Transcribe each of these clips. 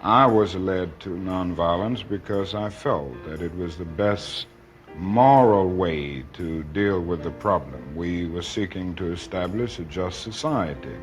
I was led to nonviolence because I felt that it was the best moral way to deal with the problem. We were seeking to establish a just society.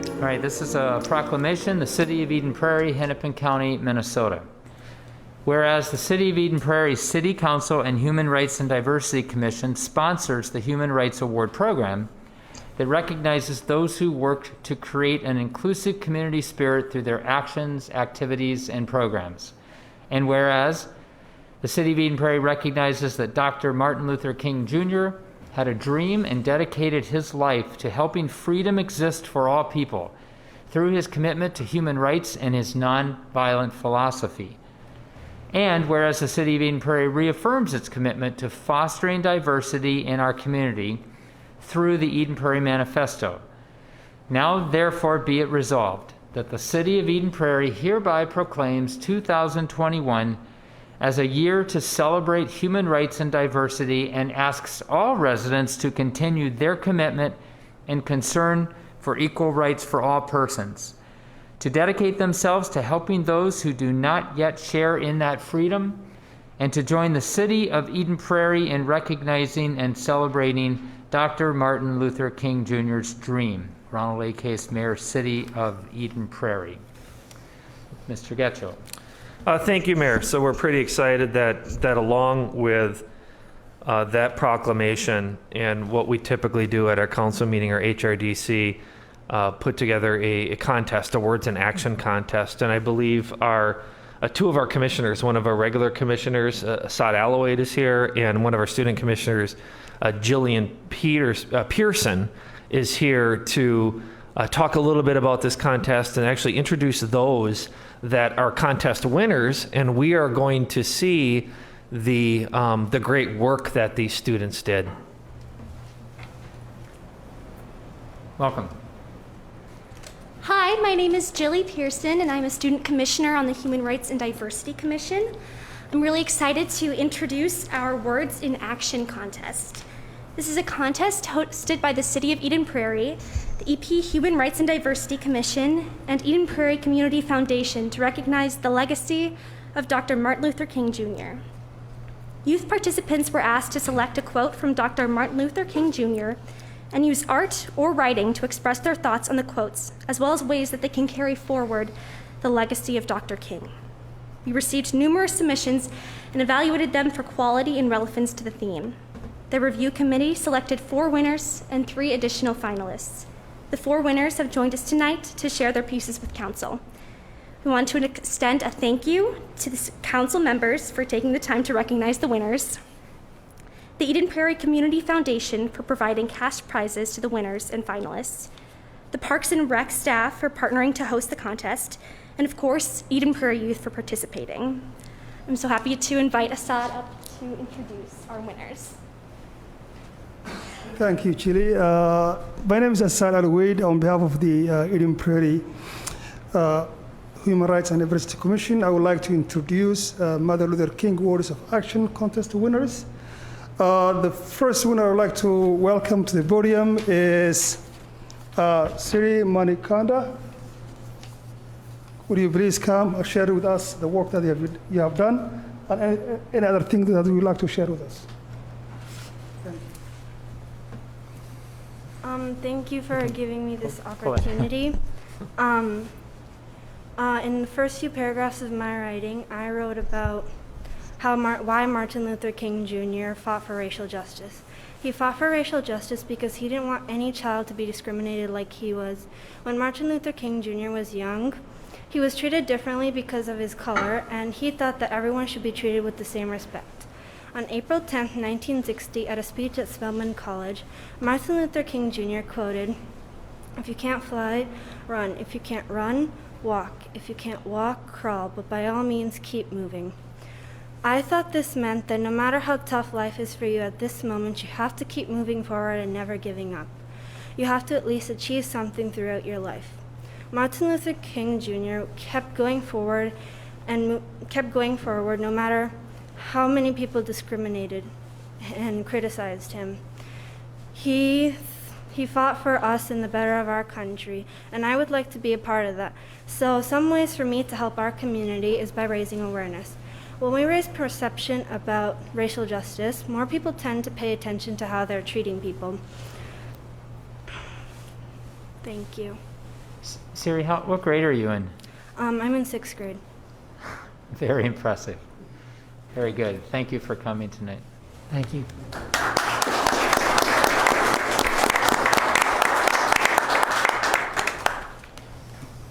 All right, this is a proclamation, the City of Eden Prairie, Hennepin County, Minnesota. Whereas the City of Eden Prairie City Council and Human Rights and Diversity Commission sponsors the Human Rights Award program that recognizes those who worked to create an inclusive community spirit through their actions, activities, and programs. And whereas the City of Eden Prairie recognizes that Dr. Martin Luther King Jr. had a dream and dedicated his life to helping freedom exist for all people through his commitment to human rights and his nonviolent philosophy. And whereas the City of Eden Prairie reaffirms its commitment to fostering diversity in our community through the Eden Prairie Manifesto. Now therefore be it resolved that the City of Eden Prairie hereby proclaims 2021 as a year to celebrate human rights and diversity, and asks all residents to continue their commitment and concern for equal rights for all persons, to dedicate themselves to helping those who do not yet share in that freedom, and to join the City of Eden Prairie in recognizing and celebrating Dr. Martin Luther King Jr.'s dream. Ronald A. Case, Mayor, City of Eden Prairie. Mr. Getchell. Thank you, Mayor. So we're pretty excited that along with that proclamation and what we typically do at our council meeting, or HRDC, put together a contest, a words in action contest. And I believe our two of our commissioners, one of our regular commissioners, Assad Alawade, is here, and one of our student commissioners, Jillian Pearson, is here to talk a little bit about this contest and actually introduce those that are contest winners, and we are going to see the great work that these students did. Welcome. Hi, my name is Jilly Pearson, and I'm a student commissioner on the Human Rights and Diversity Commission. I'm really excited to introduce our Words in Action contest. This is a contest hosted by the City of Eden Prairie, the EP Human Rights and Diversity Commission, and Eden Prairie Community Foundation to recognize the legacy of Dr. Martin Luther King Jr. Youth participants were asked to select a quote from Dr. Martin Luther King Jr. and use art or writing to express their thoughts on the quotes, as well as ways that they can carry forward the legacy of Dr. King. We received numerous submissions and evaluated them for quality and relevance to the theme. The review committee selected 4 winners and 3 additional finalists. The 4 winners have joined us tonight to share their pieces with council. We want to extend a thank you to the council members for taking the time to recognize the winners, the Eden Prairie Community Foundation for providing cash prizes to the winners and finalists, the Parks and Rec staff for partnering to host the contest, and of course, Eden Prairie Youth for participating. I'm so happy to invite Assad up to introduce our winners. Thank you, Chili. My name is Assad Alawade on behalf of the Eden Prairie Human Rights and Diversity Commission. I would like to introduce Martin Luther King Words of Action contest winners. The first winner I would like to welcome to the podium is Siri Manikanda. Would you please come and share with us the work that you have done and any other thing that you would like to share with us? Thank you for giving me this opportunity. In the first few paragraphs of my writing, I wrote about why Martin Luther King Jr. fought for racial justice. He fought for racial justice because he didn't want any child to be discriminated like he was. When Martin Luther King Jr. was young, he was treated differently because of his color, and he thought that everyone should be treated with the same respect. On April 10, 1960, at a speech at Spelman College, Martin Luther King Jr. quoted, "If you can't fly, run. If you can't run, walk. If you can't walk, crawl, but by all means keep moving." I thought this meant that no matter how tough life is for you at this moment, you have to keep moving forward and never giving up. You have to at least achieve something throughout your life. Martin Luther King Jr. kept going forward no matter how many people discriminated and criticized him. He fought for us and the better of our country, and I would like to be a part of that. So some ways for me to help our community is by raising awareness. When we raise perception about racial justice, more people tend to pay attention to how they're treating people. Thank you. Siri, what grade are you in? I'm in 6th grade. Very impressive. Very good. Thank you for coming tonight. Thank you.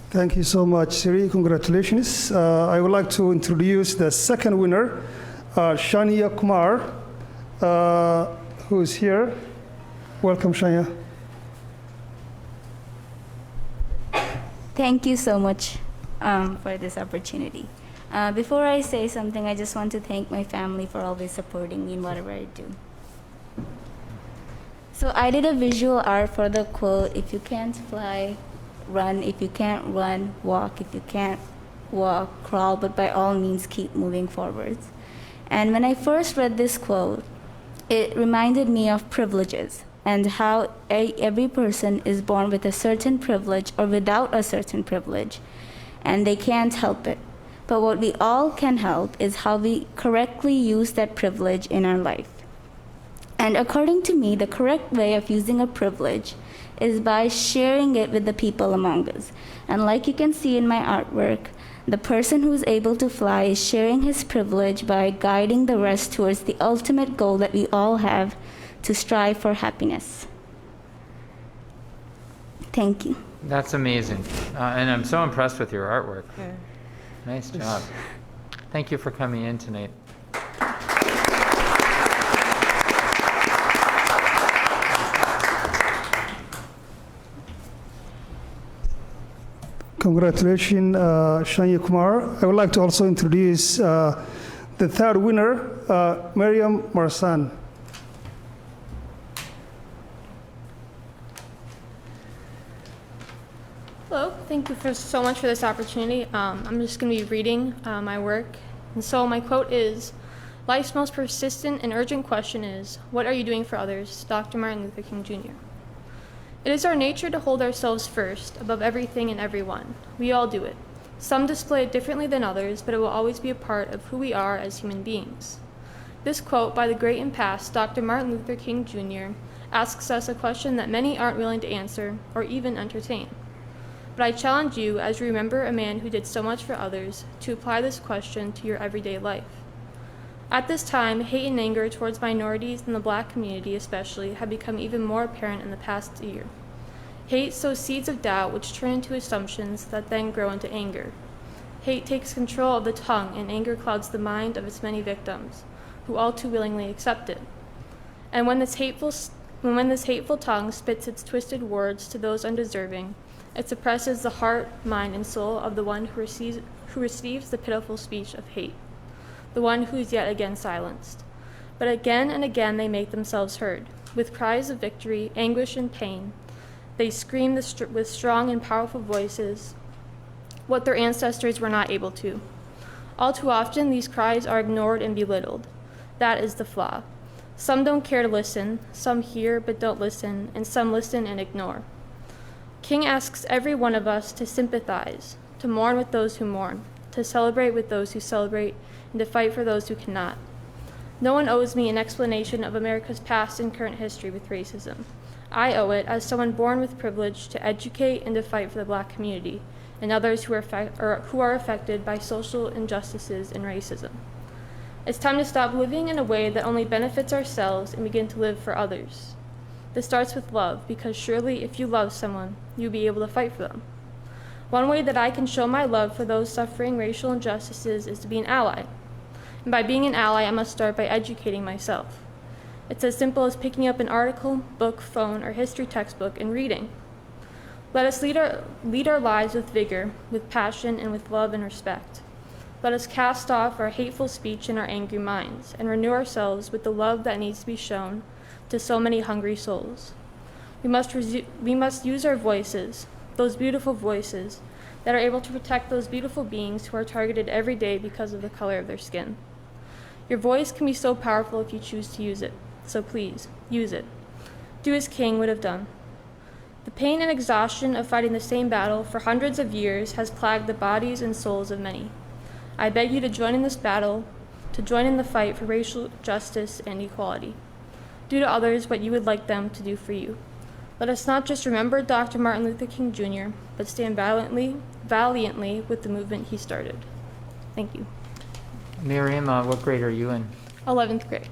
Thank you so much, Siri. Congratulations. I would like to introduce the second winner, Shania Kumar, who is here. Welcome, Shania. Thank you so much for this opportunity. Before I say something, I just want to thank my family for always supporting me in whatever I do. So I did a visual art for the quote, if you can't fly, run. If you can't run, walk. If you can't walk, crawl, but by all means keep moving forwards. And when I first read this quote, it reminded me of privileges and how every person is born with a certain privilege or without a certain privilege, and they can't help it. But what we all can help is how we correctly use that privilege in our life. And according to me, the correct way of using a privilege is by sharing it with the people among us. And like you can see in my artwork, the person who's able to fly is sharing his privilege by guiding the rest towards the ultimate goal that we all have, to strive for happiness. Thank you. That's amazing. And I'm so impressed with your artwork. Yeah. Nice job. Thank you for coming in tonight. Congratulations, Shania Kumar. I would like to also introduce the third winner, Miriam Marsan. Hello, thank you so much for this opportunity. I'm just going to be reading my work. And so my quote is, life's most persistent and urgent question is, what are you doing for others? Dr. Martin Luther King Jr. It is our nature to hold ourselves first, above everything and everyone. We all do it. Some display it differently than others, but it will always be a part of who we are as human beings. This quote by the great and past Dr. Martin Luther King Jr. asks us a question that many aren't willing to answer or even entertain. But I challenge you, as you remember a man who did so much for others, to apply this question to your everyday life. At this time, hate and anger towards minorities and the Black community especially have become even more apparent in the past year. Hate sows seeds of doubt which turn into assumptions that then grow into anger. Hate takes control of the tongue, and anger clouds the mind of its many victims, who all too willingly accept it. And when this hateful tongue spits its twisted words to those undeserving, it suppresses the heart, mind, and soul of the one who receives the pitiful speech of hate, the one who is yet again silenced. But again and again they make themselves heard. With cries of victory, anguish, and pain, they scream with strong and powerful voices what their ancestors were not able to. All too often, these cries are ignored and belittled. That is the flaw. Some don't care to listen, some hear but don't listen, and some listen and ignore. King asks every one of us to sympathize, to mourn with those who mourn, to celebrate with those who celebrate, and to fight for those who cannot. No one owes me an explanation of America's past and current history with racism. I owe it, as someone born with privilege, to educate and to fight for the Black community and others who are affected by social injustices and racism. It's time to stop living in a way that only benefits ourselves and begin to live for others. This starts with love, because surely if you love someone, you'll be able to fight for them. One way that I can show my love for those suffering racial injustices is to be an ally. And by being an ally, I must start by educating myself. It's as simple as picking up an article, book, phone, or history textbook and reading. Let us lead our lives with vigor, with passion, and with love and respect. Let us cast off our hateful speech and our angry minds, and renew ourselves with the love that needs to be shown to so many hungry souls. We must use our voices, those beautiful voices, that are able to protect those beautiful beings who are targeted every day because of the color of their skin. Your voice can be so powerful if you choose to use it. So please, use it. Do as King would have done. The pain and exhaustion of fighting the same battle for hundreds of years has plagued the bodies and souls of many. I beg you to join in this battle, to join in the fight for racial justice and equality. Do to others what you would like them to do for you. Let us not just remember Dr. Martin Luther King Jr., but stand valiantly with the movement he started. Thank you. Miriam, what grade are you in? 11th grade.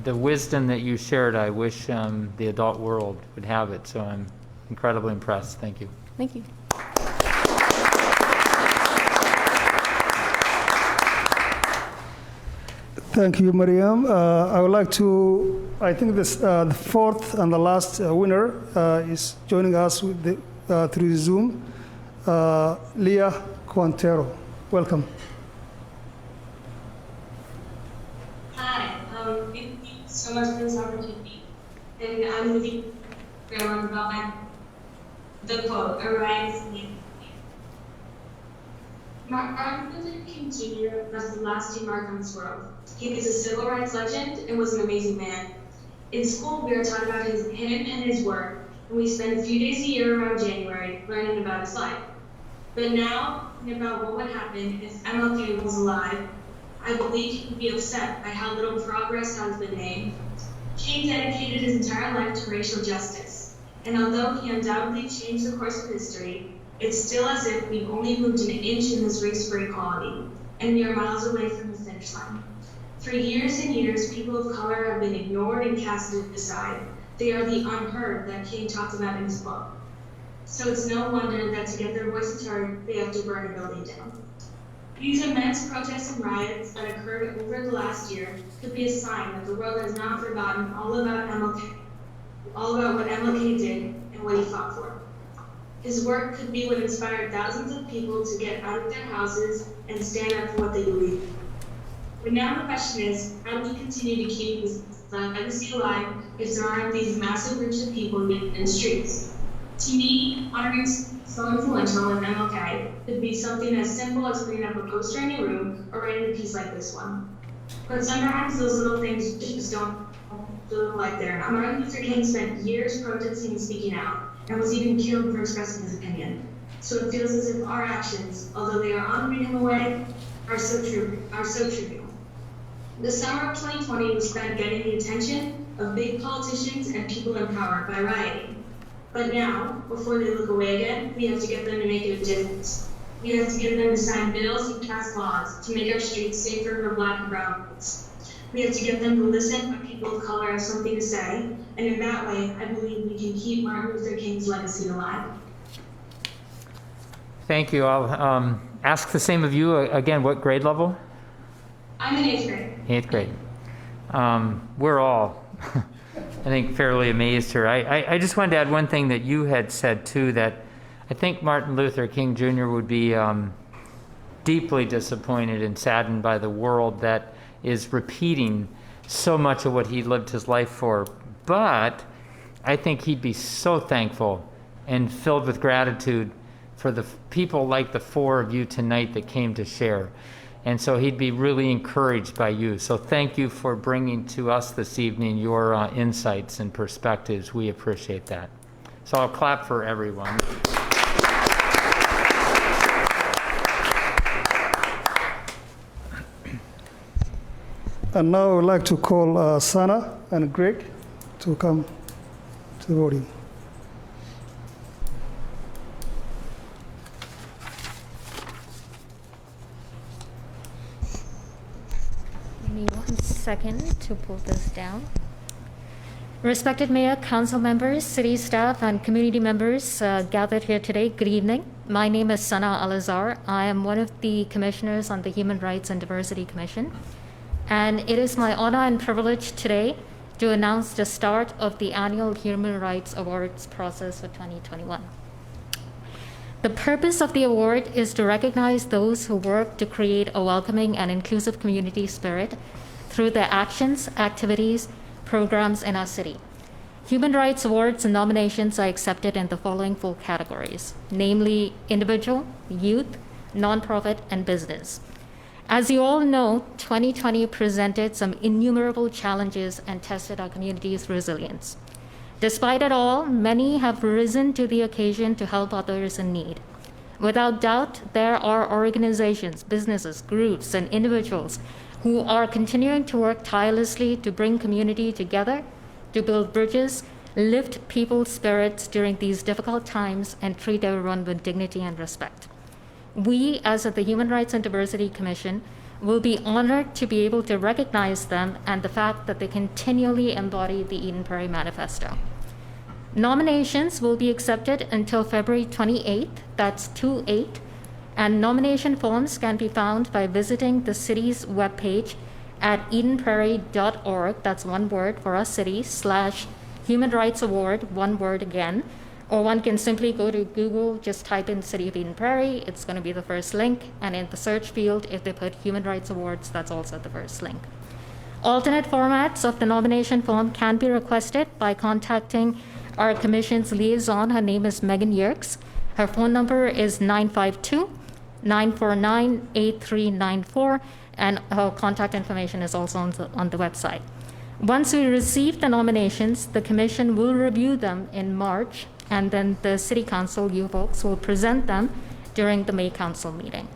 The wisdom that you shared, I wish the adult world would have it, so I'm incredibly impressed. Thank you. Thank you. Thank you, Mariam. I would like to, I think this, the fourth and the last winner is joining us with through Zoom, Leah Quintero. Welcome. Hi, thank you so much for this opportunity. And I'm going to learn about the quote, Arise and Lead. Martin Luther King Jr. left a lasting mark on this world. He was a civil rights legend and was an amazing man. In school, we are taught about him and his work, and we spend a few days a year around January learning about his life. But now, thinking about what would happen if MLK was alive, I believe he would be upset by how little progress has been made. King dedicated his entire life to racial justice, and although he undoubtedly changed the course of history, it's still as if we've only moved an inch in this race for equality, and we are miles away from the finish line. For years and years, people of color have been ignored and cast aside. They are the unheard that King talked about in his book. So it's no wonder that to get their voices heard, they have to burn a building down. These immense protests and riots that occurred over the last year could be a sign that the world has not forgotten all about MLK, all about what MLK did and what he fought for. His work could be what inspired thousands of people to get out of their houses and stand up for what they believe in. But now the question is, how do we continue to keep this legacy alive if there aren't these massive groups of people in the streets? To me, honoring so influential in MLK could be something as simple as putting up a poster in your room or writing a piece like this one. But sometimes those little things just don't feel like they're enough. Martin Luther King spent years protesting and speaking out, and was even killed for expressing his opinion. So it feels as if our actions, although they are honoring him away, are so trivial. The summer of 2020 was spent getting the attention of big politicians and people in power by rioting. But now, before they look away again, we have to get them to make a difference. We have to get them to sign bills and pass laws to make our streets safer for Black and brown folks. We have to get them to listen when people of color have something to say, and in that way, I believe we can keep Martin Luther King's legacy alive. Thank you. I'll ask the same of you. Again, what grade level? I'm in 8th grade. 8th grade. We're all, I think, fairly amazed here. I just wanted to add one thing that you had said, too, that I think Martin Luther King Jr. would be deeply disappointed and saddened by the world that is repeating so much of what he lived his life for. But I think he'd be so thankful and filled with gratitude for the people like the four of you tonight that came to share. And so he'd be really encouraged by you. So thank you for bringing to us this evening your insights and perspectives. We appreciate that. So I'll clap for everyone. And now I would like to call Sana and Greg to come to the podium. Give me 1 second to pull this down. Respected Mayor, Council members, city staff, and community members gathered here today, good evening. My name is Sana Alazar. I am one of the commissioners on the Human Rights and Diversity Commission. And it is my honor and privilege today to announce the start of the annual Human Rights Awards process for 2021. The purpose of the award is to recognize those who work to create a welcoming and inclusive community spirit through their actions, activities, programs in our city. Human Rights Awards and nominations are accepted in the following 4 categories, namely individual, youth, nonprofit, and business. As you all know, 2020 presented some innumerable challenges and tested our community's resilience. Despite it all, many have risen to the occasion to help others in need. Without doubt, there are organizations, businesses, groups, and individuals who are continuing to work tirelessly to bring community together, to build bridges, lift people's spirits during these difficult times, and treat everyone with dignity and respect. We, as the Human Rights and Diversity Commission, will be honored to be able to recognize them and the fact that they continually embody the Eden Prairie Manifesto. Nominations will be accepted until February 28th, that's 2/8, and nomination forms can be found by visiting the city's webpage at edenprairie.org, that's one word for our city, /Human Rights Award, one word again, or one can simply go to Google, just type in City of Eden Prairie, it's going to be the first link, and in the search field, if they put Human Rights Awards, that's also the first link. Alternate formats of the nomination form can be requested by contacting our commission's liaison. Her name is Megan Yerkes. Her phone number is 952-949-8394, and her contact information is also on the website. Once we receive the nominations, the commission will review them in March, and then the city council, you folks, will present them during the May council meeting.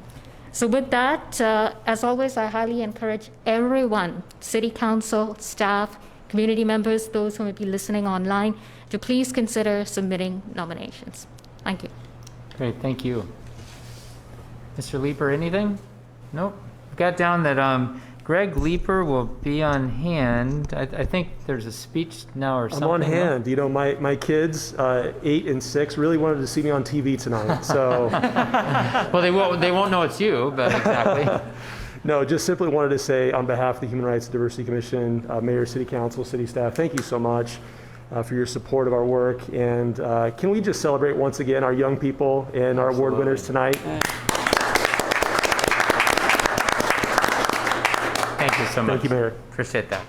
So with that, as always, I highly encourage everyone, city council, staff, community members, those who may be listening online, to please consider submitting nominations. Thank you. Great, thank you. Mr. Leeper, anything? Nope. I've got down that Greg Leeper will be on hand. I think there's a speech now or something. I'm on hand. You know, my kids, 8 and 6, really wanted to see me on TV tonight. So, well, they won't know it's you, but exactly. No, just simply wanted to say on behalf of the Human Rights and Diversity Commission, Mayor, City Council, City staff, thank you so much for your support of our work. And can we just celebrate once again our young people and our award winners tonight? Thank you so much. Thank you, Mayor. Appreciate that.